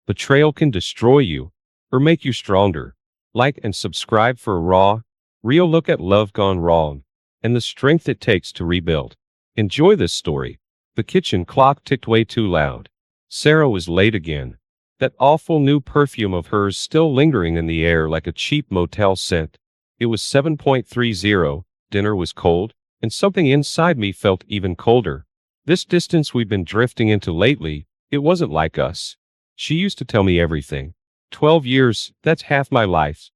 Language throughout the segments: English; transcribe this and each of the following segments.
Betrayal can destroy you or make you stronger. Like and subscribe for a raw, real look at love gone wrong and the strength it takes to rebuild. Enjoy this story. The kitchen clock ticked way too loud. Sarah was late again. That awful new perfume of hers still lingering in the air like a cheap motel scent. It was 7:30, dinner was cold, and something inside me felt even colder. This distance we've been drifting into lately, it wasn't like us. She used to tell me everything. 12 years, that's half my life.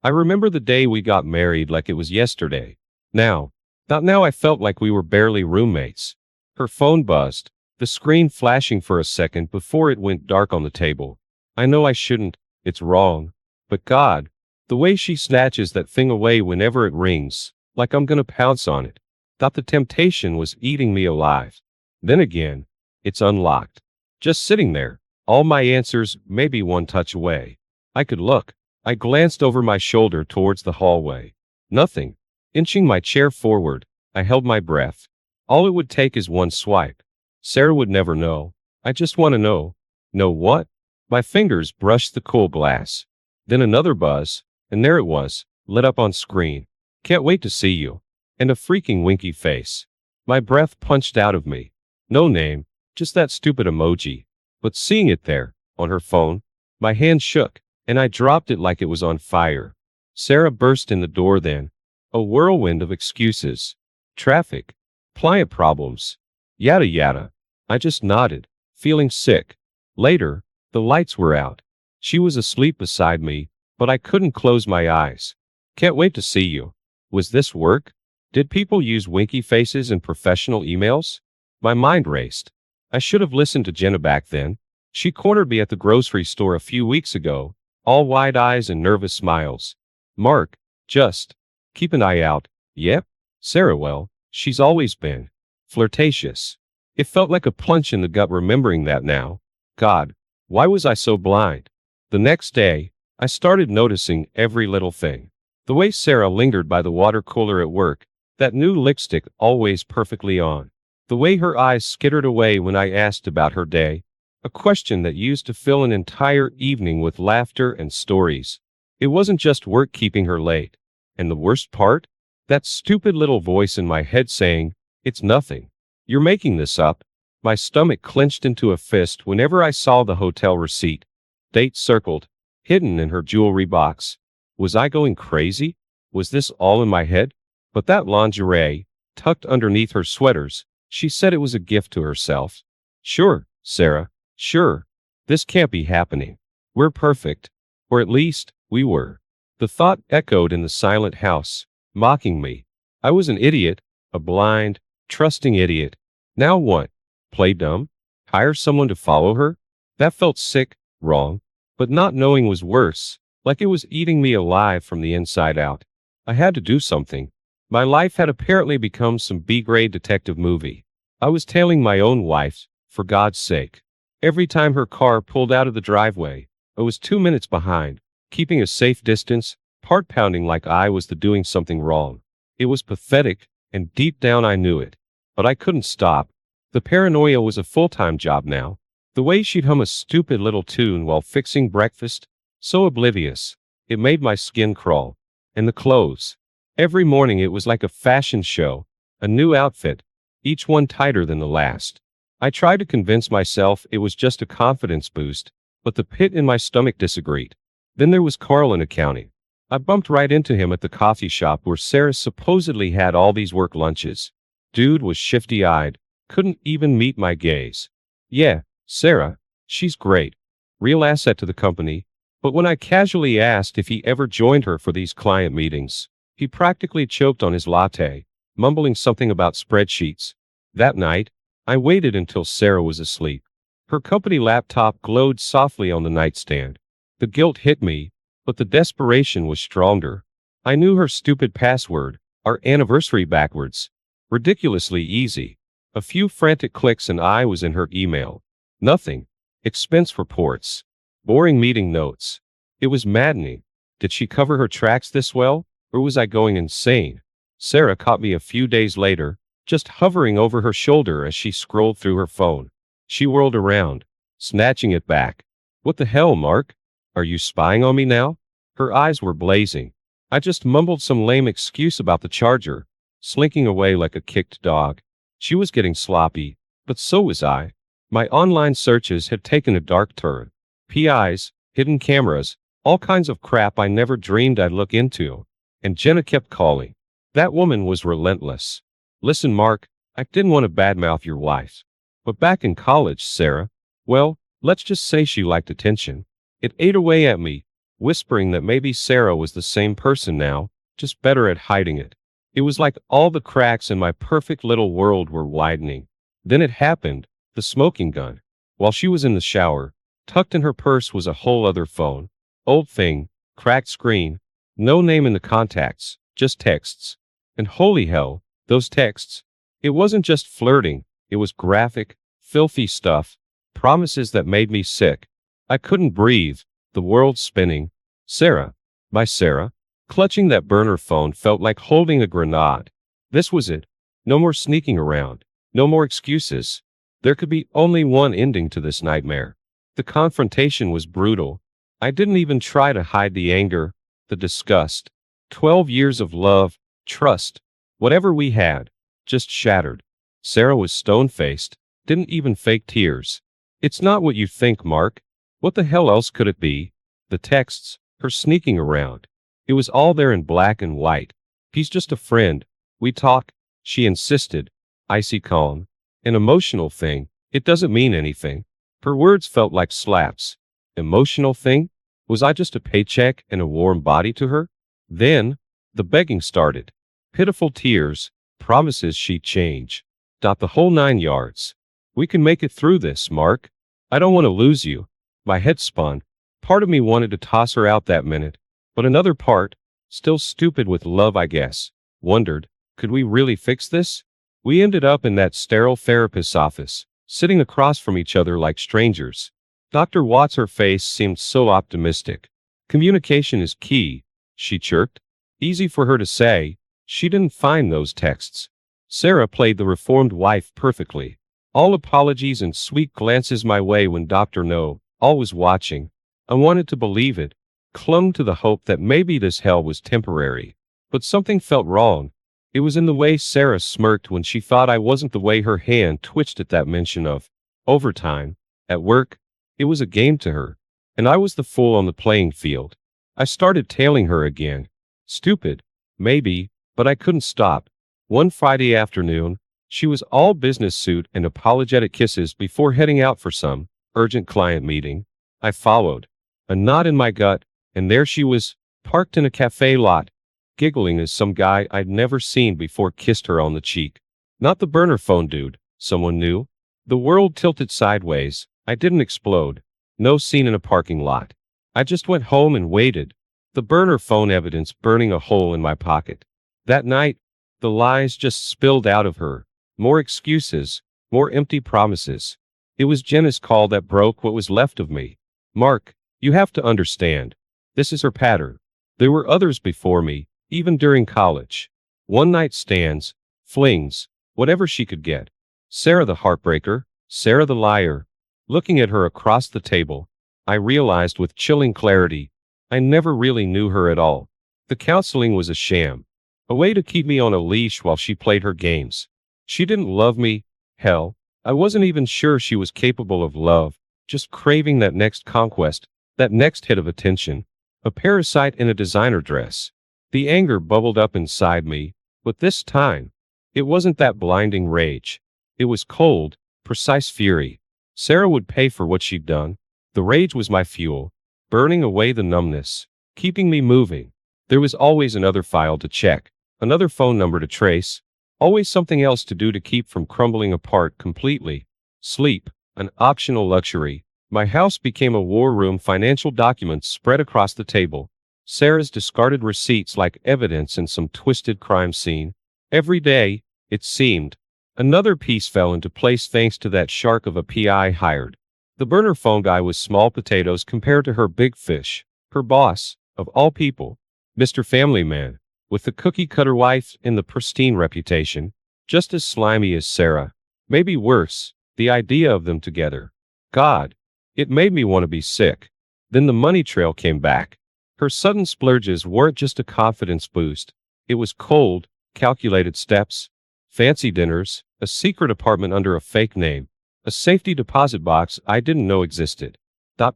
I remember the day we got married like it was yesterday. Not now I felt like we were barely roommates. Her phone buzzed, the screen flashing for a second before it went dark on the table. I know I shouldn't, it's wrong. But God, the way she snatches that thing away whenever it rings, like I'm gonna pounce on it. Thought the temptation was eating me alive. Then again, it's unlocked. Just sitting there, all my answers maybe one touch away. I could look. I glanced over my shoulder towards the hallway. Nothing. Inching my chair forward, I held my breath. All it would take is one swipe. Sarah would never know. I just want to know. Know what? My fingers brushed the cool glass. Then another buzz, and there it was, lit up on screen. Can't wait to see you. And a freaking winky face. My breath punched out of me. No name, just that stupid emoji. But seeing it there, on her phone, my hand shook, and I dropped it like it was on fire. Sarah burst in the door then. A whirlwind of excuses. Traffic. Client problems. Yada yada. I just nodded, feeling sick. Later, the lights were out. She was asleep beside me, but I couldn't close my eyes. Can't wait to see you. Was this work? Did people use winky faces in professional emails? My mind raced. I should have listened to Jenna back then. She cornered me at the grocery store a few weeks ago, all wide eyes and nervous smiles. Mark, just keep an eye out. Yep. Sarah, well, she's always been flirtatious. It felt like a punch in the gut remembering that now. God, why was I so blind? The next day, I started noticing every little thing. The way Sarah lingered by the water cooler at work, that new lipstick always perfectly on. The way her eyes skittered away when I asked about her day, a question that used to fill an entire evening with laughter and stories. It wasn't just work keeping her late. And the worst part? That stupid little voice in my head saying, "It's nothing. You're making this up." My stomach clenched into a fist whenever I saw the hotel receipt. Date circled, hidden in her jewelry box. Was I going crazy? Was this all in my head? But that lingerie, tucked underneath her sweaters, she said it was a gift to herself. Sure, Sarah, sure. This can't be happening. We're perfect. Or at least, we were. The thought echoed in the silent house, mocking me. I was an idiot, a blind, trusting idiot. Now what? Play dumb? Hire someone to follow her? That felt sick, wrong. But not knowing was worse, like it was eating me alive from the inside out. I had to do something. My life had apparently become some B-grade detective movie. I was tailing my own wife, for God's sake. Every time her car pulled out of the driveway, I was 2 minutes behind, keeping a safe distance, heart pounding like I was doing something wrong. It was pathetic, and deep down I knew it. But I couldn't stop. The paranoia was a full-time job now. The way she'd hum a stupid little tune while fixing breakfast, so oblivious, it made my skin crawl. And the clothes. Every morning it was like a fashion show, a new outfit, each one tighter than the last. I tried to convince myself it was just a confidence boost, but the pit in my stomach disagreed. Then there was Carl in accounting. I bumped right into him at the coffee shop where Sarah supposedly had all these work lunches. Dude was shifty-eyed, couldn't even meet my gaze. Yeah, Sarah, she's great. Real asset to the company. But when I casually asked if he ever joined her for these client meetings, he practically choked on his latte, mumbling something about spreadsheets. That night, I waited until Sarah was asleep. Her company laptop glowed softly on the nightstand. The guilt hit me, but the desperation was stronger. I knew her stupid password, our anniversary backwards. Ridiculously easy. A few frantic clicks and I was in her email. Nothing. Expense reports. Boring meeting notes. It was maddening. Did she cover her tracks this well, or was I going insane? Sarah caught me a few days later, just hovering over her shoulder as she scrolled through her phone. She whirled around, snatching it back. What the hell, Mark? Are you spying on me now? Her eyes were blazing. I just mumbled some lame excuse about the charger, slinking away like a kicked dog. She was getting sloppy, but so was I. My online searches had taken a dark turn. PIs, hidden cameras, all kinds of crap I never dreamed I'd look into. And Jenna kept calling. That woman was relentless. Listen, Mark, I didn't want to badmouth your wife. But back in college, Sarah, well, let's just say she liked attention. It ate away at me, whispering that maybe Sarah was the same person now, just better at hiding it. It was like all the cracks in my perfect little world were widening. Then it happened, the smoking gun. While she was in the shower, tucked in her purse was a whole other phone. Old thing, cracked screen, no name in the contacts, just texts. And holy hell, those texts. It wasn't just flirting, it was graphic, filthy stuff, promises that made me sick. I couldn't breathe, the world spinning. Sarah. My Sarah. Clutching that burner phone felt like holding a grenade. This was it. No more sneaking around. No more excuses. There could be only one ending to this nightmare. The confrontation was brutal. I didn't even try to hide the anger, the disgust. 12 years of love, trust, whatever we had, just shattered. Sarah was stone-faced, didn't even fake tears. It's not what you think, Mark. What the hell else could it be? The texts, her sneaking around. It was all there in black and white. He's just a friend. We talk, she insisted. Icy calm. An emotional thing. It doesn't mean anything. Her words felt like slaps. Emotional thing? Was I just a paycheck and a warm body to her? Then, the begging started. Pitiful tears, promises she'd change. The whole 9 yards. We can make it through this, Mark. I don't want to lose you. My head spun. Part of me wanted to toss her out that minute. But another part, still stupid with love I guess, wondered, could we really fix this? We ended up in that sterile therapist's office, sitting across from each other like strangers. Dr. Watts' her face seemed so optimistic. Communication is key, she chirped. Easy for her to say. She didn't find those texts. Sarah played the reformed wife perfectly. All apologies and sweet glances my way when Dr. No, always watching. I wanted to believe it, clung to the hope that maybe this hell was temporary. But something felt wrong. It was in the way Sarah smirked when she thought I wasn't, the way her hand twitched at that mention of overtime. At work, it was a game to her, and I was the fool on the playing field. I started tailing her again. Stupid, maybe, but I couldn't stop. One Friday afternoon, she was all business suit and apologetic kisses before heading out for some urgent client meeting. I followed, a knot in my gut, and there she was, parked in a cafe lot, giggling as some guy I'd never seen before kissed her on the cheek. Not the burner phone dude, someone new. The world tilted sideways. I didn't explode. No scene in a parking lot. I just went home and waited, the burner phone evidence burning a hole in my pocket. That night, the lies just spilled out of her. More excuses, more empty promises. It was Jenna's call that broke what was left of me. Mark, you have to understand. This is her pattern. There were others before me, even during college. One-night stands, flings, whatever she could get. Sarah the heartbreaker, Sarah the liar. Looking at her across the table, I realized with chilling clarity, I never really knew her at all. The counseling was a sham. A way to keep me on a leash while she played her games. She didn't love me. Hell, I wasn't even sure she was capable of love, just craving that next conquest, that next hit of attention. A parasite in a designer dress. The anger bubbled up inside me, but this time, it wasn't that blinding rage. It was cold, precise fury. Sarah would pay for what she'd done. The rage was my fuel, burning away the numbness, keeping me moving. There was always another file to check, another phone number to trace, always something else to do to keep from crumbling apart completely. Sleep, an optional luxury. My house became a war room, financial documents spread across the table. Sarah's discarded receipts like evidence in some twisted crime scene. Every day, it seemed, another piece fell into place thanks to that shark of a PI hired. The burner phone guy was small potatoes compared to her big fish, her boss, of all people, Mr. Family Man, with the cookie-cutter wife and the pristine reputation, just as slimy as Sarah. Maybe worse, the idea of them together. God, It made me want to be sick. Then the money trail came back. Her sudden splurges weren't just a confidence boost. It was cold, calculated steps, fancy dinners, a secret apartment under a fake name, a safety deposit box I didn't know existed.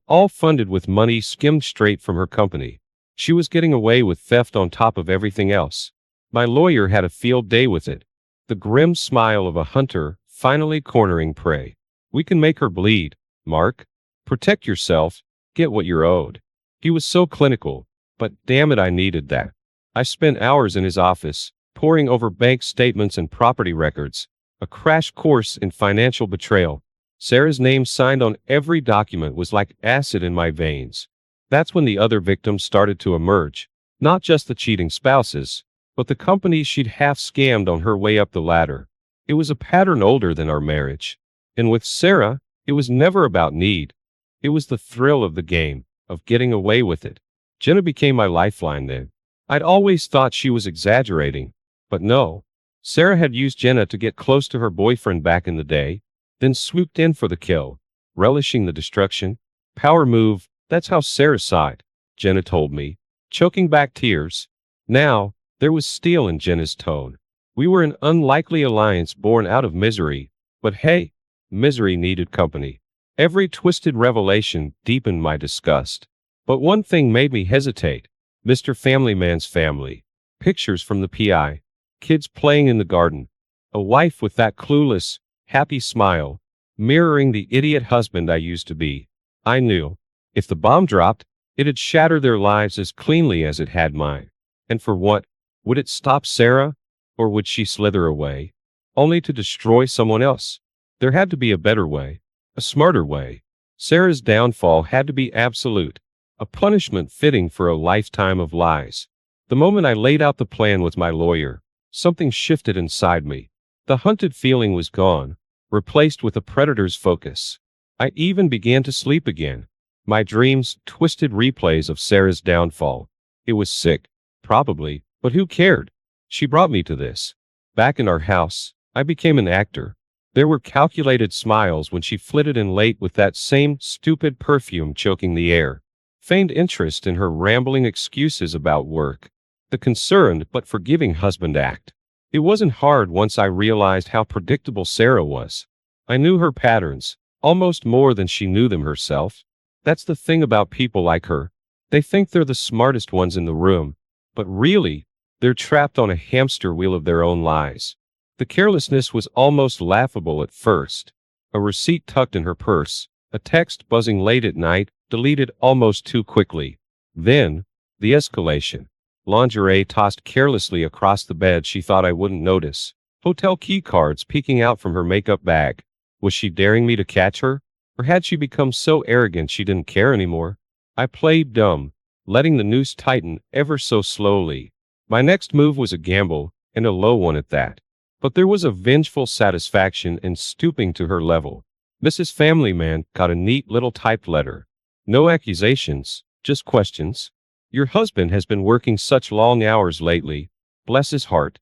All funded with money skimmed straight from her company. She was getting away with theft on top of everything else. My lawyer had a field day with it. The grim smile of a hunter finally cornering prey. We can make her bleed, Mark. Protect yourself, get what you're owed. He was so clinical, but damn it, I needed that. I spent hours in his office, poring over bank statements and property records, a crash course in financial betrayal. Sarah's name signed on every document was like acid in my veins. That's when the other victims started to emerge, not just the cheating spouses, but the companies she'd half scammed on her way up the ladder. It was a pattern older than our marriage. And with Sarah, it was never about need. It was the thrill of the game, of getting away with it. Jenna became my lifeline then. I'd always thought she was exaggerating, but no. Sarah had used Jenna to get close to her boyfriend back in the day, then swooped in for the kill, relishing the destruction. Power move, that's how Sarah saw it, Jenna told me, choking back tears. Now, there was steel in Jenna's tone. We were an unlikely alliance born out of misery, but hey, misery needed company. Every twisted revelation deepened my disgust. But one thing made me hesitate. Mr. Family Man's family. Pictures from the PI. Kids playing in the garden. A wife with that clueless, happy smile, mirroring the idiot husband I used to be. I knew, if the bomb dropped, it'd shatter their lives as cleanly as it had mine. And for what? Would it stop Sarah? Or would she slither away, only to destroy someone else? There had to be a better way, a smarter way. Sarah's downfall had to be absolute, a punishment fitting for a lifetime of lies. The moment I laid out the plan with my lawyer, something shifted inside me. The hunted feeling was gone, replaced with a predator's focus. I even began to sleep again. My dreams, twisted replays of Sarah's downfall. It was sick, probably, but who cared? She brought me to this. Back in our house, I became an actor. There were calculated smiles when she flitted in late with that same stupid perfume choking the air. Feigned interest in her rambling excuses about work. The concerned but forgiving husband act. It wasn't hard once I realized how predictable Sarah was. I knew her patterns, almost more than she knew them herself. That's the thing about people like her. They think they're the smartest ones in the room, but really, they're trapped on a hamster wheel of their own lies. The carelessness was almost laughable at first. A receipt tucked in her purse, a text buzzing late at night, deleted almost too quickly. Then, the escalation. Lingerie tossed carelessly across the bed she thought I wouldn't notice. Hotel key cards peeking out from her makeup bag. Was she daring me to catch her? Or had she become so arrogant she didn't care anymore? I played dumb, letting the noose tighten ever so slowly. My next move was a gamble, and a low one at that. But there was a vengeful satisfaction in stooping to her level. Mrs. Family Man got a neat little typed letter. No accusations, just questions. Your husband has been working such long hours lately. Bless his heart.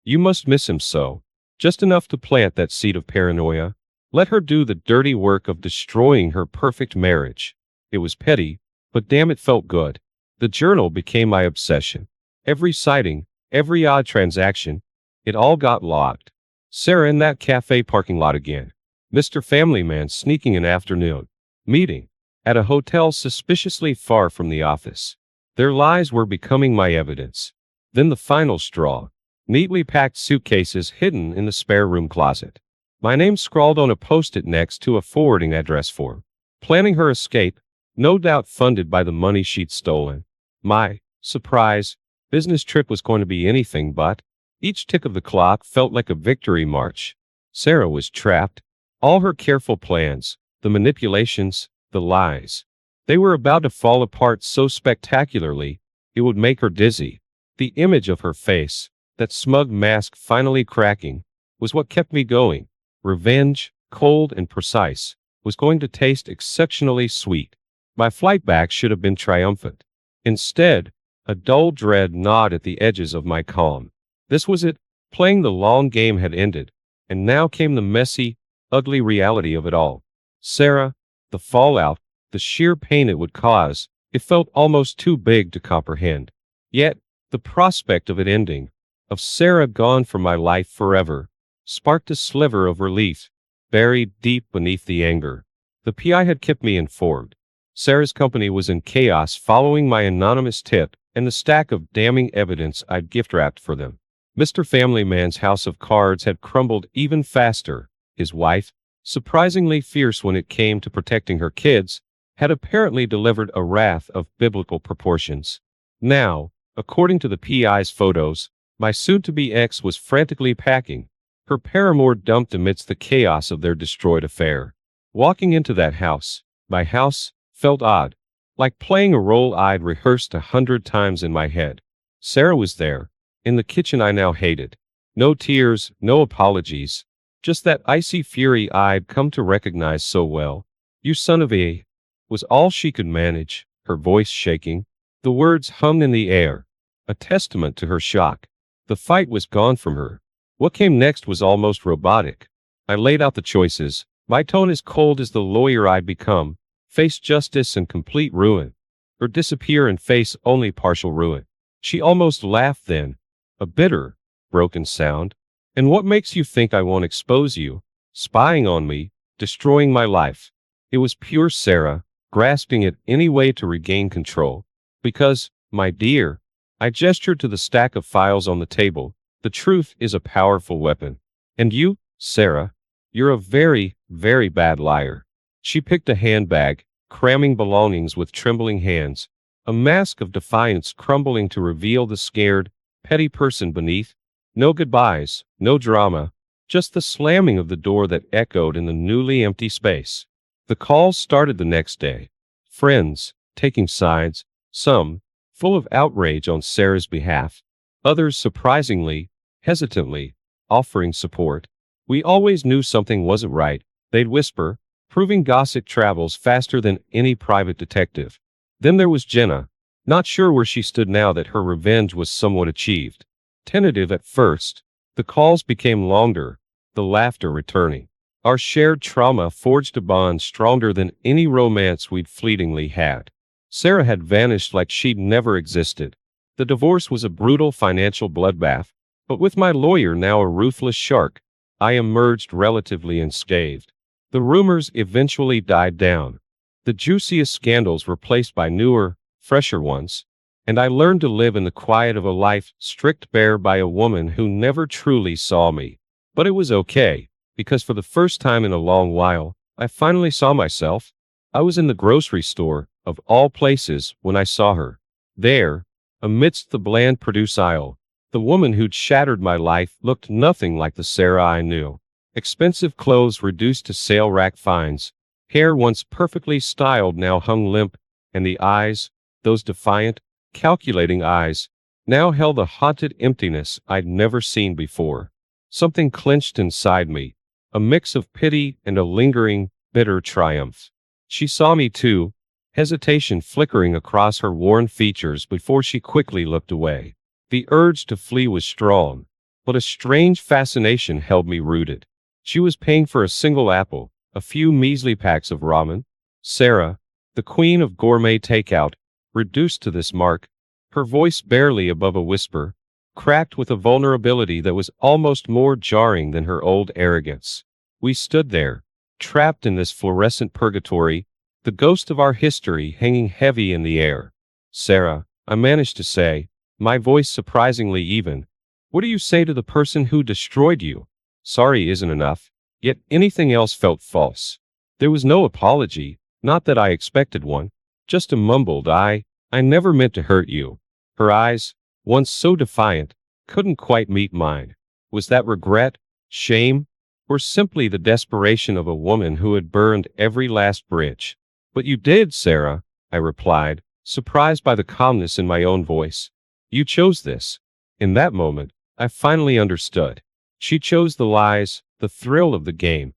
You must miss him so. Just enough to plant that seed of paranoia. Let her do the dirty work of destroying her perfect marriage. It was petty, but damn it felt good. The journal became my obsession. Every sighting, every odd transaction, it all got logged. Sarah in that cafe parking lot again. Mr. Family Man sneaking an afternoon meeting at a hotel suspiciously far from the office. Their lies were becoming my evidence. Then the final straw. Neatly packed suitcases hidden in the spare room closet. My name scrawled on a post-it next to a forwarding address form. Planning her escape, no doubt funded by the money she'd stolen. My surprise business trip was going to be anything but. Each tick of the clock felt like a victory march. Sarah was trapped. All her careful plans, the manipulations, the lies. They were about to fall apart so spectacularly, it would make her dizzy. The image of her face, that smug mask finally cracking, was what kept me going. Revenge, cold and precise, was going to taste exceptionally sweet. My flight back should have been triumphant. Instead, a dull dread gnawed at the edges of my calm. This was it. Playing the long game had ended, and now came the messy, ugly reality of it all. Sarah, The fallout, the sheer pain it would cause, it felt almost too big to comprehend. Yet, the prospect of it ending, of Sarah gone from my life forever, sparked a sliver of relief, buried deep beneath the anger. The PI had kept me informed. Sarah's company was in chaos following my anonymous tip and the stack of damning evidence I'd gift-wrapped for them. Mr. Family Man's house of cards had crumbled even faster. His wife, surprisingly fierce when it came to protecting her kids, had apparently delivered a wrath of biblical proportions. Now, according to the PI's photos, my soon-to-be ex was frantically packing, her paramour dumped amidst the chaos of their destroyed affair. Walking into that house, my house, felt odd, like playing a role I'd rehearsed 100 times in my head. Sarah was there, in the kitchen I now hated. No tears, no apologies, just that icy fury I'd come to recognize so well. "You son of a," was all she could manage, her voice shaking. The words hummed in the air, a testament to her shock. The fight was gone from her. What came next was almost robotic. I laid out the choices, my tone as cold as the lawyer I'd become: face justice and complete ruin, or disappear and face only partial ruin. She almost laughed then, a bitter, broken sound. "And what makes you think I won't expose you, spying on me, destroying my life?" It was pure Sarah, grasping at any way to regain control. "Because, my dear," I gestured to the stack of files on the table, "the truth is a powerful weapon. And you, Sarah, you're a very, very bad liar." She picked a handbag, cramming belongings with trembling hands, a mask of defiance crumbling to reveal the scared, petty person beneath. No goodbyes, no drama, just the slamming of the door that echoed in the newly empty space. The calls started the next day. Friends, taking sides, some, full of outrage on Sarah's behalf, others surprisingly, hesitantly, offering support. "We always knew something wasn't right," they'd whisper, proving gossip travels faster than any private detective. Then there was Jenna, not sure where she stood now that her revenge was somewhat achieved. Tentative at first, the calls became longer, the laughter returning. Our shared trauma forged a bond stronger than any romance we'd fleetingly had. Sarah had vanished like she'd never existed. The divorce was a brutal financial bloodbath, but with my lawyer now a ruthless shark, I emerged relatively unscathed. The rumors eventually died down. The juiciest scandals replaced by newer, fresher ones, and I learned to live in the quiet of a life stripped bare by a woman who never truly saw me. But it was okay, because for the first time in a long while, I finally saw myself. I was in the grocery store, of all places, when I saw her. There, amidst the bland produce aisle, the woman who'd shattered my life looked nothing like the Sarah I knew. Expensive clothes reduced to sale rack finds, hair once perfectly styled now hung limp, and the eyes, those defiant, calculating eyes, now held a haunted emptiness I'd never seen before. Something clenched inside me, a mix of pity and a lingering, bitter triumph. She saw me too, hesitation flickering across her worn features before she quickly looked away. The urge to flee was strong, but a strange fascination held me rooted. She was paying for a single apple, a few measly packs of ramen. Sarah, the queen of gourmet takeout, reduced to this mark, her voice barely above a whisper, cracked with a vulnerability that was almost more jarring than her old arrogance. We stood there, trapped in this fluorescent purgatory, the ghost of our history hanging heavy in the air. "Sarah," I managed to say, my voice surprisingly even, "what do you say to the person who destroyed you?" Sorry isn't enough, yet anything else felt false. There was no apology, not that I expected one, just a mumbled I never meant to hurt you. Her eyes, once so defiant, couldn't quite meet mine. Was that regret, shame, or simply the desperation of a woman who had burned every last bridge? "But you did, Sarah," I replied, surprised by the calmness in my own voice. "You chose this." In that moment, I finally understood. She chose the lies, the thrill of the game,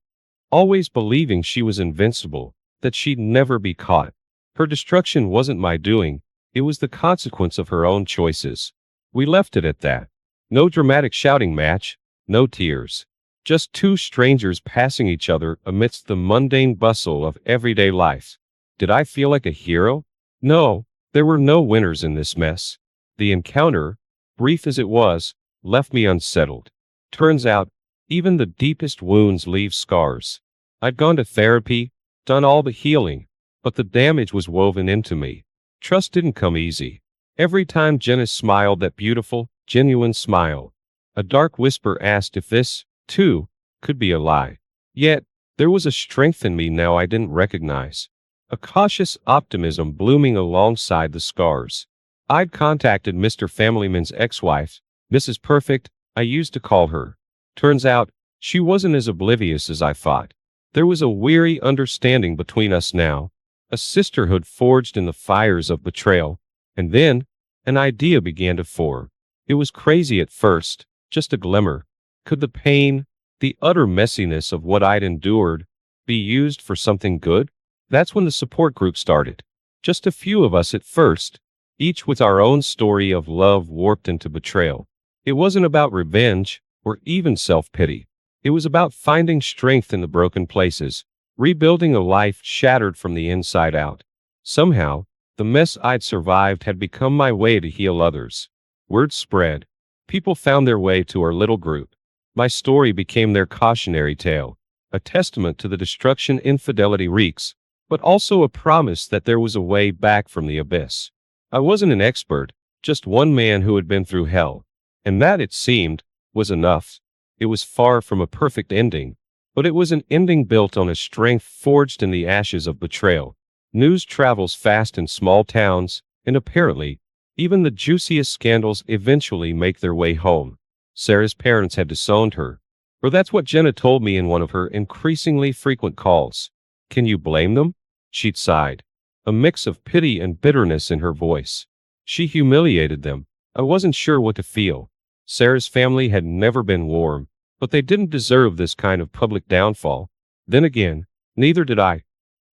always believing she was invincible, that she'd never be caught. Her destruction wasn't my doing, it was the consequence of her own choices. We left it at that. No dramatic shouting match, no tears. Just two strangers passing each other amidst the mundane bustle of everyday life. Did I feel like a hero? No, there were no winners in this mess. The encounter, brief as it was, left me unsettled. Turns out, even the deepest wounds leave scars. I'd gone to therapy, done all the healing, but the damage was woven into me. Trust didn't come easy. Every time Jenna smiled that beautiful, genuine smile, a dark whisper asked if this, too, could be a lie. Yet, there was a strength in me now I didn't recognize. A cautious optimism blooming alongside the scars. I'd contacted Mr. Familyman's ex-wife, Mrs. Perfect, I used to call her. Turns out, she wasn't as oblivious as I thought. There was a weary understanding between us now, a sisterhood forged in the fires of betrayal, and then, an idea began to form. It was crazy at first, just a glimmer. Could the pain, the utter messiness of what I'd endured, be used for something good? That's when the support group started. Just a few of us at first, each with our own story of love warped into betrayal. It wasn't about revenge, or even self-pity. It was about finding strength in the broken places, rebuilding a life shattered from the inside out. Somehow, the mess I'd survived had become my way to heal others. Word spread. People found their way to our little group. My story became their cautionary tale, a testament to the destruction infidelity wreaks, but also a promise that there was a way back from the abyss. I wasn't an expert, just one man who had been through hell. And that, it seemed, was enough. It was far from a perfect ending, but it was an ending built on a strength forged in the ashes of betrayal. News travels fast in small towns, and apparently, even the juiciest scandals eventually make their way home. Sarah's parents had disowned her, or that's what Jenna told me in one of her increasingly frequent calls. Can you blame them? She'd sighed, a mix of pity and bitterness in her voice. She humiliated them. I wasn't sure what to feel. Sarah's family had never been warm, but they didn't deserve this kind of public downfall. Then again, neither did I.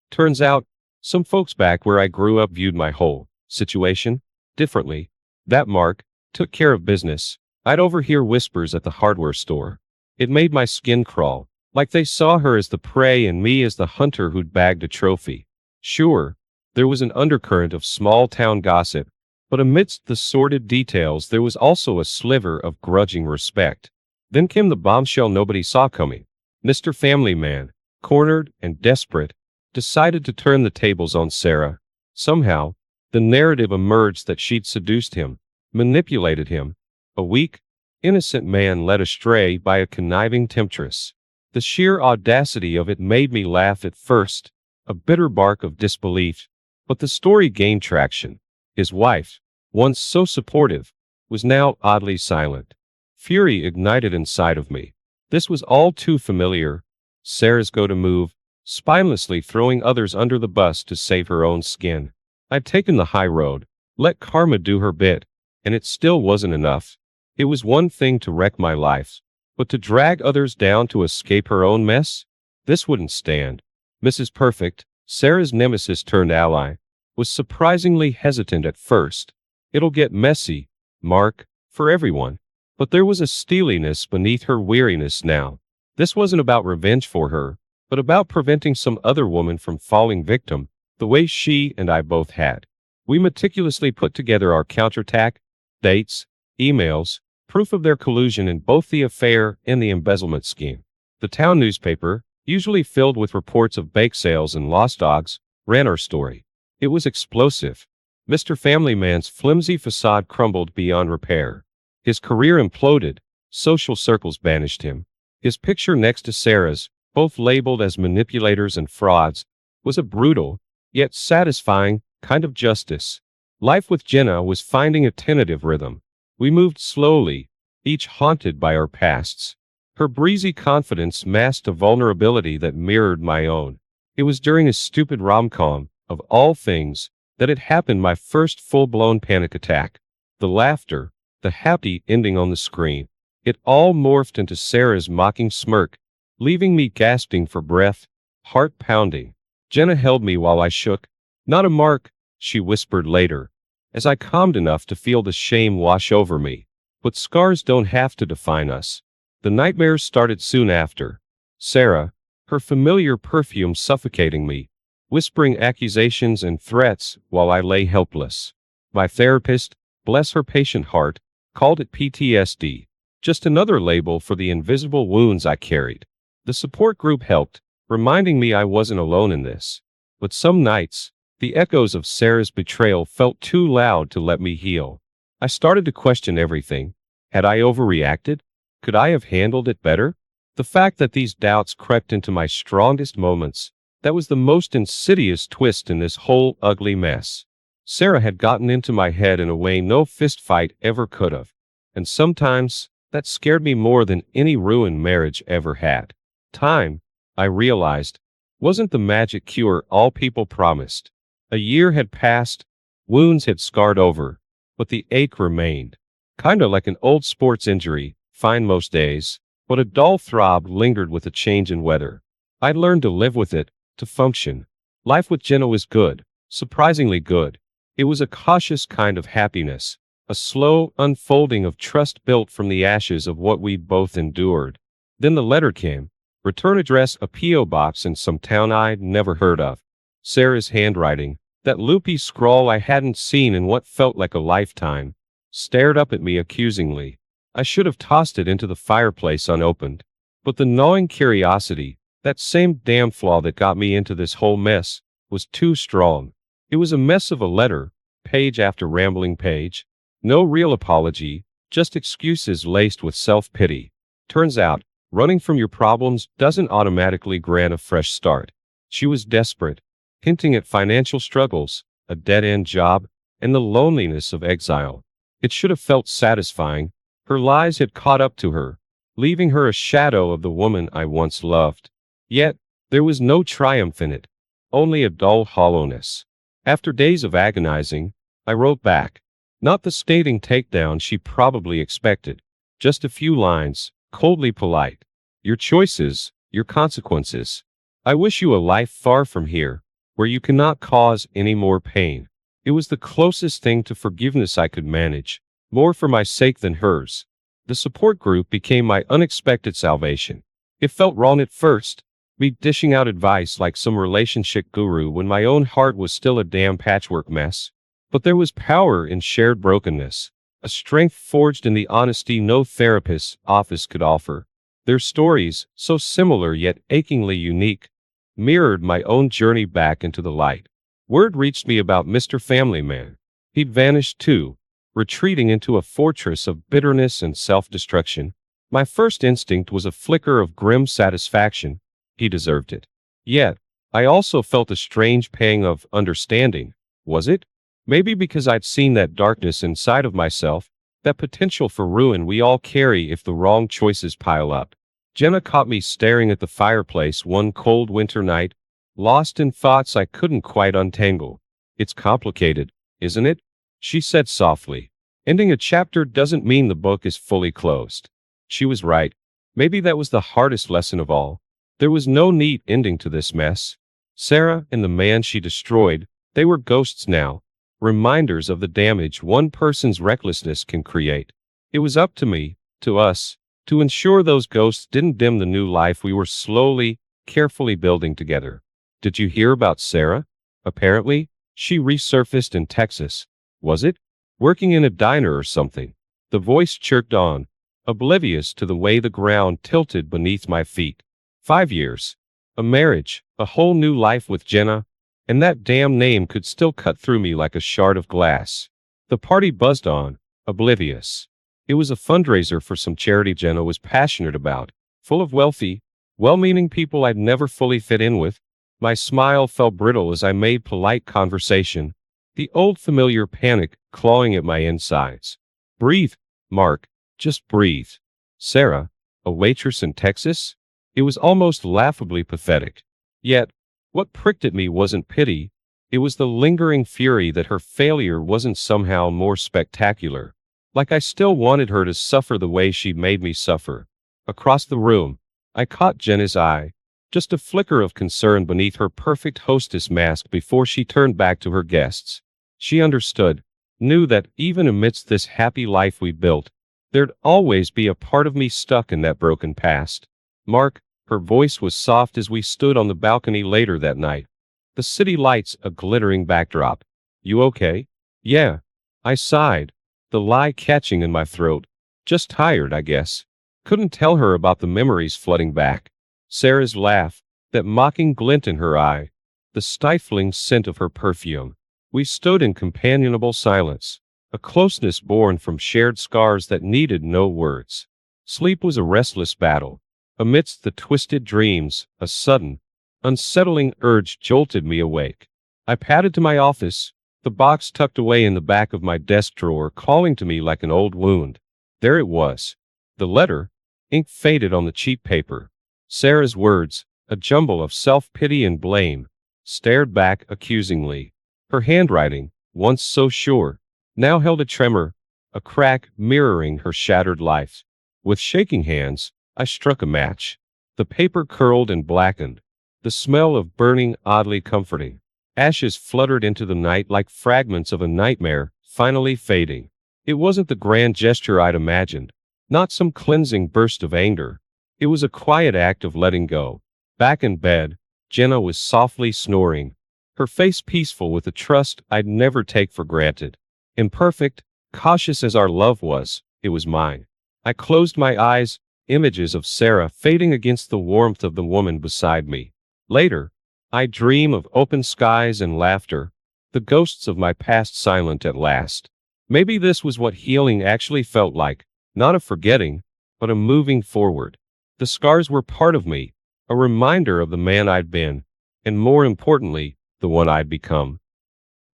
Turns out, some folks back where I grew up viewed my whole situation differently. That Mark took care of business. I'd overhear whispers at the hardware store. It made my skin crawl, like they saw her as the prey and me as the hunter who'd bagged a trophy. Sure, there was an undercurrent of small-town gossip, but amidst the sordid details there was also a sliver of grudging respect. Then came the bombshell nobody saw coming. Mr. Familyman, cornered and desperate, decided to turn the tables on Sarah. Somehow, the narrative emerged that she'd seduced him, manipulated him. A weak, innocent man led astray by a conniving temptress. The sheer audacity of it made me laugh at first, a bitter bark of disbelief. But the story gained traction. His wife, once so supportive, was now oddly silent. Fury ignited inside of me. This was all too familiar. Sarah's go-to move, spinelessly throwing others under the bus to save her own skin. I'd taken the high road, let karma do her bit, and it still wasn't enough. It was one thing to wreck my life, but to drag others down to escape her own mess? This wouldn't stand. Mrs. Perfect, Sarah's nemesis turned ally, was surprisingly hesitant at first. It'll get messy, Mark, for everyone. But there was a steeliness beneath her weariness now. This wasn't about revenge for her, but about preventing some other woman from falling victim, the way she and I both had. We meticulously put together our counterattack, dates, emails, proof of their collusion in both the affair and the embezzlement scheme. The town newspaper, usually filled with reports of bake sales and lost dogs, ran our story. It was explosive. Mr. Familyman's flimsy facade crumbled beyond repair. His career imploded. Social circles banished him. His picture next to Sarah's, both labeled as manipulators and frauds, was a brutal, yet satisfying, kind of justice. Life with Jenna was finding a tentative rhythm. We moved slowly, each haunted by our pasts. Her breezy confidence masked a vulnerability that mirrored my own. It was during a stupid rom-com, of all things, that had happened my first full-blown panic attack. The laughter, the happy ending on the screen. It all morphed into Sarah's mocking smirk, leaving me gasping for breath, heart pounding. Jenna held me while I shook. Not a mark, she whispered later, as I calmed enough to feel the shame wash over me. But scars don't have to define us. The nightmares started soon after. Sarah, her familiar perfume suffocating me, whispering accusations and threats while I lay helpless. My therapist, bless her patient heart, called it PTSD, just another label for the invisible wounds I carried. The support group helped, reminding me I wasn't alone in this. But some nights, the echoes of Sarah's betrayal felt too loud to let me heal. I started to question everything. Had I overreacted? Could I have handled it better? The fact that these doubts crept into my strongest moments, that was the most insidious twist in this whole ugly mess. Sarah had gotten into my head in a way no fistfight ever could have. And sometimes, that scared me more than any ruined marriage ever had. Time, I realized, wasn't the magic cure all people promised. A year had passed, wounds had scarred over, but the ache remained. Kinda like an old sports injury, fine most days, but a dull throb lingered with a change in weather. I'd learned to live with it, to function. Life with Jenna was good, surprisingly good. It was a cautious kind of happiness, a slow unfolding of trust built from the ashes of what we'd both endured. Then the letter came. Return address, a P.O. box in some town I'd never heard of. Sarah's handwriting, that loopy scrawl I hadn't seen in what felt like a lifetime, stared up at me accusingly. I should have tossed it into the fireplace unopened. But the gnawing curiosity, that same damn flaw that got me into this whole mess, was too strong. It was a mess of a letter, page after rambling page. No real apology, just excuses laced with self-pity. Turns out, running from your problems doesn't automatically grant a fresh start. She was desperate, hinting at financial struggles, a dead-end job, and the loneliness of exile. It should have felt satisfying. Her lies had caught up to her, leaving her a shadow of the woman I once loved. Yet, there was no triumph in it, only a dull hollowness. After days of agonizing, I wrote back. Not the stating takedown she probably expected, just a few lines, coldly polite. Your choices, your consequences. I wish you a life far from here, where you cannot cause any more pain. It was the closest thing to forgiveness I could manage, more for my sake than hers. The support group became my unexpected salvation. It felt wrong at first, me dishing out advice like some relationship guru when my own heart was still a damn patchwork mess. But there was power in shared brokenness, a strength forged in the honesty no therapist's office could offer. Their stories, so similar yet achingly unique, mirrored my own journey back into the light. Word reached me about Mr. Family Man. He'd vanished too, retreating into a fortress of bitterness and self-destruction. My first instinct was a flicker of grim satisfaction. He deserved it. Yet, I also felt a strange pang of understanding. Was it? Maybe because I'd seen that darkness inside of myself, that potential for ruin we all carry if the wrong choices pile up. Jenna caught me staring at the fireplace one cold winter night, lost in thoughts I couldn't quite untangle. It's complicated, isn't it? She said softly. Ending a chapter doesn't mean the book is fully closed. She was right. Maybe that was the hardest lesson of all. There was no neat ending to this mess. Sarah and the man she destroyed, they were ghosts now. Reminders of the damage one person's recklessness can create. It was up to me, to us, to ensure those ghosts didn't dim the new life we were slowly, carefully building together. Did you hear about Sarah? Apparently, she resurfaced in Texas. Was it? Working in a diner or something. The voice chirped on, oblivious to the way the ground tilted beneath my feet. 5 years. A marriage, a whole new life with Jenna, and that damn name could still cut through me like a shard of glass. The party buzzed on, oblivious. It was a fundraiser for some charity Jenna was passionate about, full of wealthy, well-meaning people I'd never fully fit in with. My smile fell brittle as I made polite conversation, the old familiar panic clawing at my insides. Breathe, Mark, just breathe. Sarah, a waitress in Texas? It was almost laughably pathetic. Yet, what pricked at me wasn't pity, it was the lingering fury that her failure wasn't somehow more spectacular. Like I still wanted her to suffer the way she'd made me suffer. Across the room, I caught Jenna's eye, just a flicker of concern beneath her perfect hostess mask before she turned back to her guests. She understood, knew that even amidst this happy life we built, There'd always be a part of me stuck in that broken past. Mark, her voice was soft as we stood on the balcony later that night. The city lights a glittering backdrop. You okay? Yeah. I sighed, the lie catching in my throat. Just tired, I guess. Couldn't tell her about the memories flooding back. Sarah's laugh, that mocking glint in her eye, the stifling scent of her perfume. We stood in companionable silence, a closeness born from shared scars that needed no words. Sleep was a restless battle. Amidst the twisted dreams, a sudden, unsettling urge jolted me awake. I padded to my office, the box tucked away in the back of my desk drawer calling to me like an old wound. There it was. The letter, ink faded on the cheap paper. Sarah's words, a jumble of self-pity and blame, stared back accusingly. Her handwriting, once so sure, now held a tremor, a crack mirroring her shattered life. With shaking hands, I struck a match. The paper curled and blackened, the smell of burning oddly comforting. Ashes fluttered into the night like fragments of a nightmare, finally fading. It wasn't the grand gesture I'd imagined, not some cleansing burst of anger. It was a quiet act of letting go. Back in bed, Jenna was softly snoring, her face peaceful with a trust I'd never take for granted. Imperfect, cautious as our love was, it was mine. I closed my eyes, images of Sarah fading against the warmth of the woman beside me. Later, I dream of open skies and laughter, the ghosts of my past silent at last. Maybe this was what healing actually felt like, not a forgetting, but a moving forward. The scars were part of me, a reminder of the man I'd been, and more importantly, the one I'd become.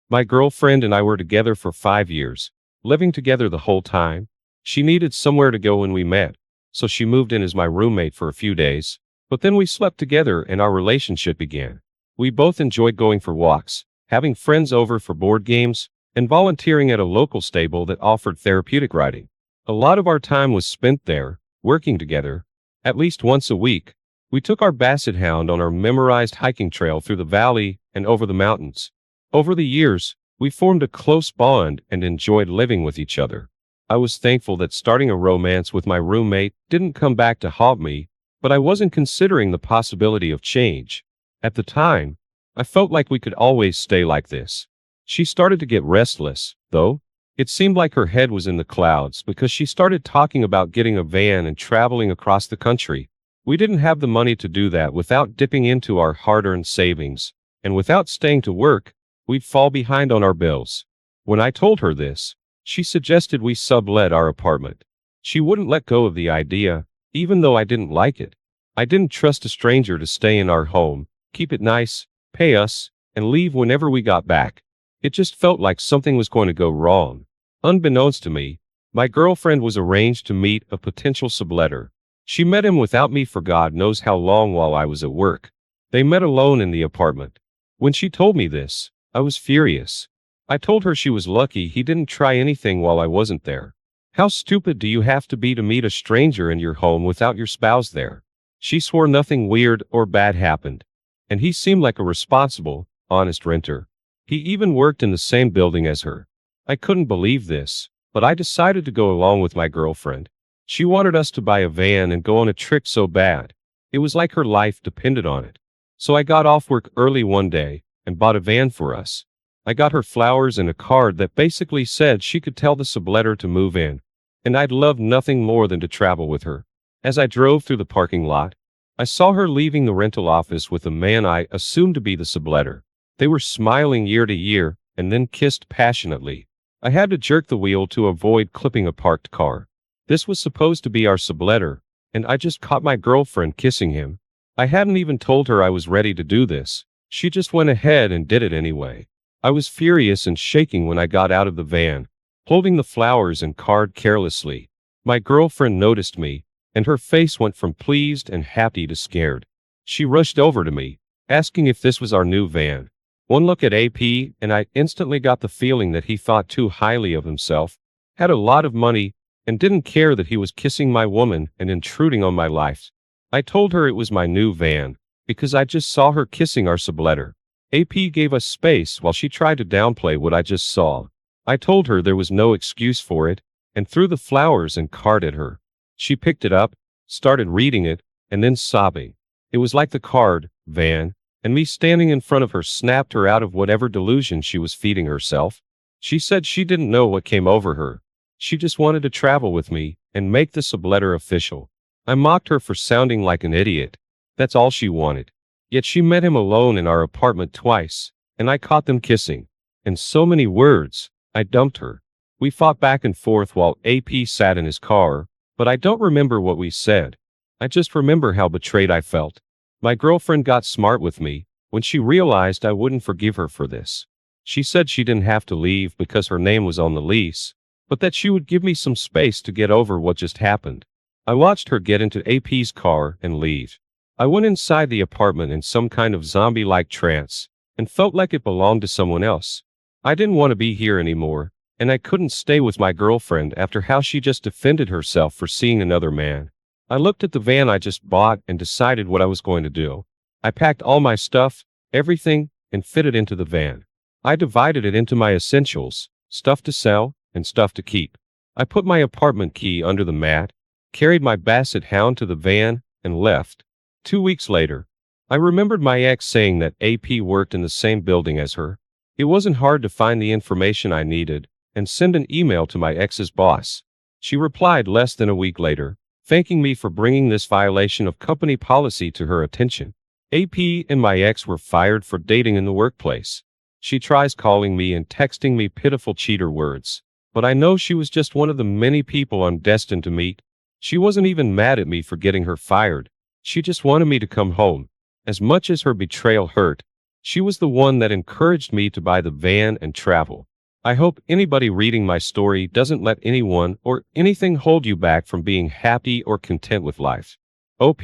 My girlfriend and I were together for 5 years, living together the whole time. She needed somewhere to go when we met, so she moved in as my roommate for a few days, but then we slept together and our relationship began. We both enjoyed going for walks, having friends over for board games, and volunteering at a local stable that offered therapeutic riding. A lot of our time was spent there, working together. At least once a week, we took our basset hound on our memorized hiking trail through the valley and over the mountains. Over the years, we formed a close bond and enjoyed living with each other. I was thankful that starting a romance with my roommate didn't come back to haunt me, but I wasn't considering the possibility of change. At the time, I felt like we could always stay like this. She started to get restless, though. It seemed like her head was in the clouds because she started talking about getting a van and traveling across the country. We didn't have the money to do that without dipping into our hard-earned savings, and without staying to work, we'd fall behind on our bills. When I told her this, she suggested we sublet our apartment. She wouldn't let go of the idea, even though I didn't like it. I didn't trust a stranger to stay in our home, keep it nice, pay us, and leave whenever we got back. It just felt like something was going to go wrong. Unbeknownst to me, my girlfriend was arranged to meet a potential subletter. She met him without me for God knows how long while I was at work. They met alone in the apartment. When she told me this, I was furious. I told her she was lucky he didn't try anything while I wasn't there. How stupid do you have to be to meet a stranger in your home without your spouse there? She swore nothing weird or bad happened. And he seemed like a responsible, honest renter. He even worked in the same building as her. I couldn't believe this, but I decided to go along with my girlfriend. She wanted us to buy a van and go on a trip so bad. It was like her life depended on it. So I got off work early one day and bought a van for us. I got her flowers and a card that basically said she could tell the subletter to move in, and I'd love nothing more than to travel with her. As I drove through the parking lot, I saw her leaving the rental office with a man I assumed to be the subletter. They were smiling ear to ear and then kissed passionately. I had to jerk the wheel to avoid clipping a parked car. This was supposed to be our subletter, and I just caught my girlfriend kissing him. I hadn't even told her I was ready to do this. She just went ahead and did it anyway. I was furious and shaking when I got out of the van, holding the flowers and card carelessly. My girlfriend noticed me, and her face went from pleased and happy to scared. She rushed over to me, asking if this was our new van. One look at AP, and I instantly got the feeling that he thought too highly of himself, had a lot of money, and didn't care that he was kissing my woman and intruding on my life. I told her it was my new van, because I just saw her kissing our subletter. AP gave us space while she tried to downplay what I just saw. I told her there was no excuse for it, and threw the flowers and card at her. She picked it up, started reading it, and then sobbing. It was like the card, van, and me standing in front of her snapped her out of whatever delusion she was feeding herself. She said she didn't know what came over her. She just wanted to travel with me and make the subletter official. I mocked her for sounding like an idiot. That's all she wanted. Yet she met him alone in our apartment twice, and I caught them kissing. In so many words, I dumped her. We fought back and forth while AP sat in his car, but I don't remember what we said. I just remember how betrayed I felt. My girlfriend got smart with me when she realized I wouldn't forgive her for this. She said she didn't have to leave because her name was on the lease, but that she would give me some space to get over what just happened. I watched her get into AP's car and leave. I went inside the apartment in some kind of zombie-like trance and felt like it belonged to someone else. I didn't want to be here anymore, and I couldn't stay with my girlfriend after how she just defended herself for seeing another man. I looked at the van I just bought and decided what I was going to do. I packed all my stuff, everything, and fitted into the van. I divided it into my essentials, stuff to sell, and stuff to keep. I put my apartment key under the mat, carried my basset hound to the van, and left. 2 weeks later, I remembered my ex saying that AP worked in the same building as her. It wasn't hard to find the information I needed and send an email to my ex's boss. She replied less than a week later, thanking me for bringing this violation of company policy to her attention. AP and my ex were fired for dating in the workplace. She tries calling me and texting me pitiful cheater words, but I know she was just one of the many people I'm destined to meet. She wasn't even mad at me for getting her fired. She just wanted me to come home. As much as her betrayal hurt, she was the one that encouraged me to buy the van and travel. I hope anybody reading my story doesn't let anyone or anything hold you back from being happy or content with life. OP,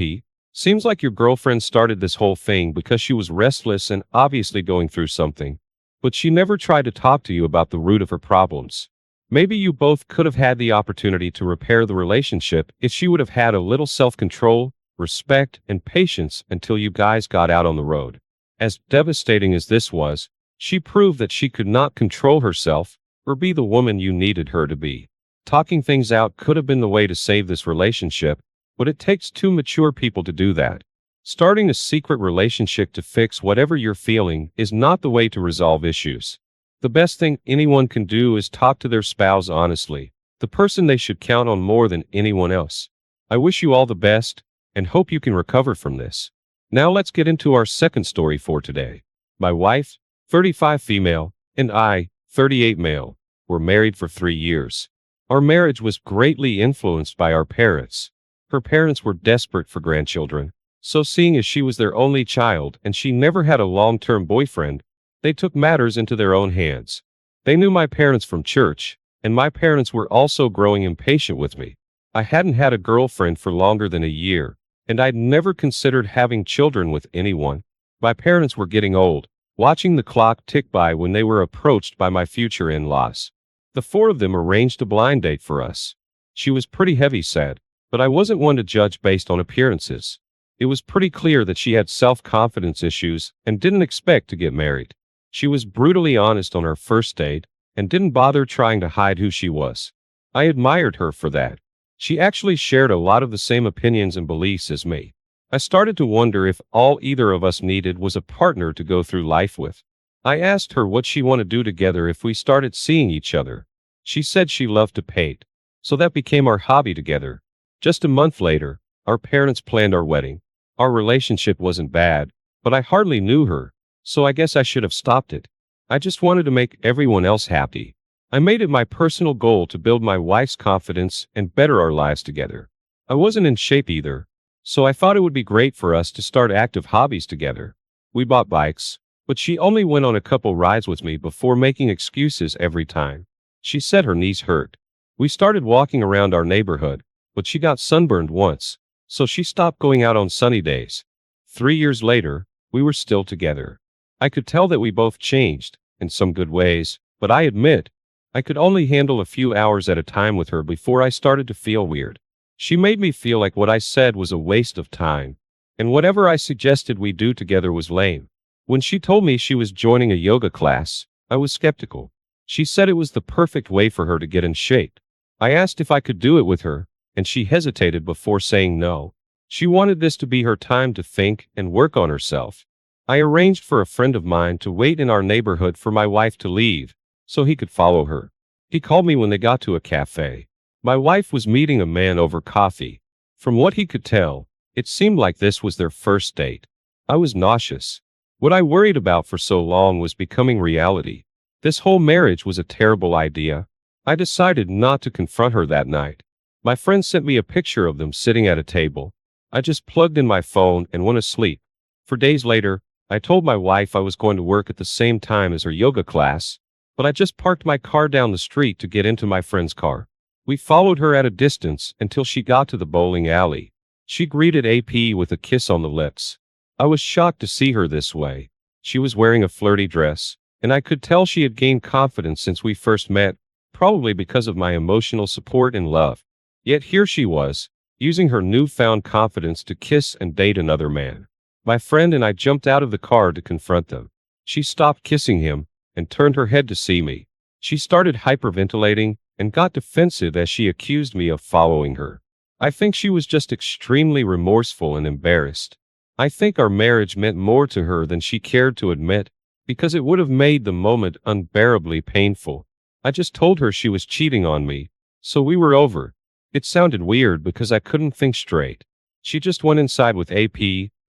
seems like your girlfriend started this whole thing because she was restless and obviously going through something, but she never tried to talk to you about the root of her problems. Maybe you both could have had the opportunity to repair the relationship if she would have had a little self-control, respect, and patience until you guys got out on the road. As devastating as this was, she proved that she could not control herself or be the woman you needed her to be. Talking things out could have been the way to save this relationship, but it takes two mature people to do that. Starting a secret relationship to fix whatever you're feeling is not the way to resolve issues. The best thing anyone can do is talk to their spouse honestly, the person they should count on more than anyone else. I wish you all the best and hope you can recover from this. Now let's get into our second story for today. My wife, 35 female, and I, 38 male, were married for 3 years. Our marriage was greatly influenced by our parents. Her parents were desperate for grandchildren, so seeing as she was their only child and she never had a long-term boyfriend, they took matters into their own hands. They knew my parents from church, and my parents were also growing impatient with me. I hadn't had a girlfriend for longer than a year, and I'd never considered having children with anyone. My parents were getting old, watching the clock tick by when they were approached by my future in-laws. The four of them arranged a blind date for us. She was pretty heavy-set, but I wasn't one to judge based on appearances. It was pretty clear that she had self-confidence issues and didn't expect to get married. She was brutally honest on our first date and didn't bother trying to hide who she was. I admired her for that. She actually shared a lot of the same opinions and beliefs as me. I started to wonder if all either of us needed was a partner to go through life with. I asked her what she wanted to do together if we started seeing each other. She said she loved to paint, so that became our hobby together. Just a month later, our parents planned our wedding. Our relationship wasn't bad, but I hardly knew her, so I guess I should have stopped it. I just wanted to make everyone else happy. I made it my personal goal to build my wife's confidence and better our lives together. I wasn't in shape either, so I thought it would be great for us to start active hobbies together. We bought bikes, but she only went on a couple rides with me before making excuses every time. She said her knees hurt. We started walking around our neighborhood, but she got sunburned once, so she stopped going out on sunny days. 3 years later, we were still together. I could tell that we both changed, in some good ways, but I admit, I could only handle a few hours at a time with her before I started to feel weird. She made me feel like what I said was a waste of time, and whatever I suggested we do together was lame. When she told me she was joining a yoga class, I was skeptical. She said it was the perfect way for her to get in shape. I asked if I could do it with her, and she hesitated before saying no. She wanted this to be her time to think and work on herself. I arranged for a friend of mine to wait in our neighborhood for my wife to leave, so he could follow her. He called me when they got to a cafe. My wife was meeting a man over coffee. From what he could tell, it seemed like this was their first date. I was nauseous. What I worried about for so long was becoming reality. This whole marriage was a terrible idea. I decided not to confront her that night. My friend sent me a picture of them sitting at a table. I just plugged in my phone and went asleep. For days later, I told my wife I was going to work at the same time as her yoga class, but I just parked my car down the street to get into my friend's car. We followed her at a distance until she got to the bowling alley. She greeted AP with a kiss on the lips. I was shocked to see her this way. She was wearing a flirty dress, and I could tell she had gained confidence since we first met, probably because of my emotional support and love. Yet here she was, using her newfound confidence to kiss and date another man. My friend and I jumped out of the car to confront them. She stopped kissing him and turned her head to see me. She started hyperventilating and got defensive as she accused me of following her. I think she was just extremely remorseful and embarrassed. I think our marriage meant more to her than she cared to admit, because it would have made the moment unbearably painful. I just told her she was cheating on me, so we were over. It sounded weird because I couldn't think straight. She just went inside with AP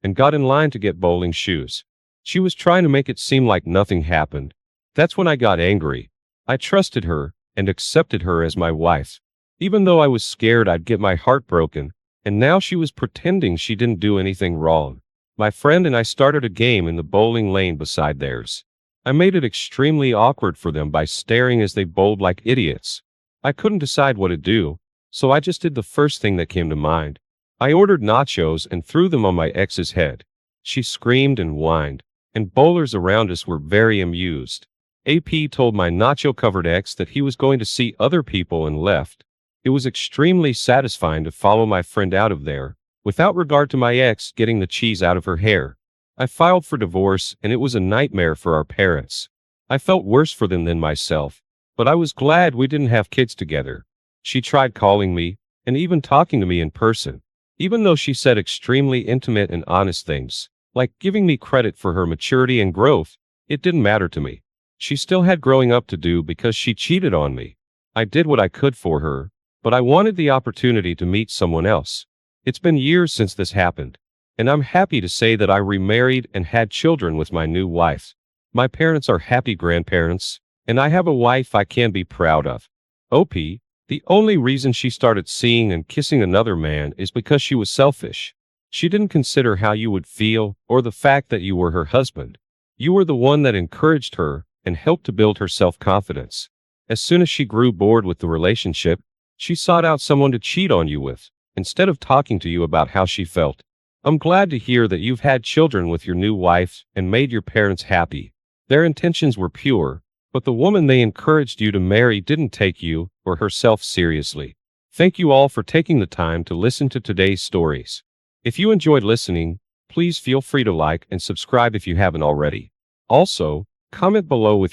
and got in line to get bowling shoes. She was trying to make it seem like nothing happened. That's when I got angry. I trusted her and accepted her as my wife, even though I was scared I'd get my heart broken, and now she was pretending she didn't do anything wrong. My friend and I started a game in the bowling lane beside theirs. I made it extremely awkward for them by staring as they bowled like idiots. I couldn't decide what to do, so I just did the first thing that came to mind. I ordered nachos and threw them on my ex's head. She screamed and whined, and bowlers around us were very amused. AP told my nacho-covered ex that he was going to see other people and left. It was extremely satisfying to follow my friend out of there, without regard to my ex getting the cheese out of her hair. I filed for divorce, and it was a nightmare for our parents. I felt worse for them than myself, but I was glad we didn't have kids together. She tried calling me, and even talking to me in person. Even though she said extremely intimate and honest things, like giving me credit for her maturity and growth, it didn't matter to me. She still had growing up to do because she cheated on me. I did what I could for her, but I wanted the opportunity to meet someone else. It's been years since this happened, and I'm happy to say that I remarried and had children with my new wife. My parents are happy grandparents, and I have a wife I can be proud of. OP, the only reason she started seeing and kissing another man is because she was selfish. She didn't consider how you would feel or the fact that you were her husband. You were the one that encouraged her and helped to build her self-confidence. As soon as she grew bored with the relationship, she sought out someone to cheat on you with, instead of talking to you about how she felt. I'm glad to hear that you've had children with your new wife and made your parents happy. Their intentions were pure, but the woman they encouraged you to marry didn't take you or herself seriously. Thank you all for taking the time to listen to today's stories. If you enjoyed listening, please feel free to like and subscribe if you haven't already. Also, comment below with your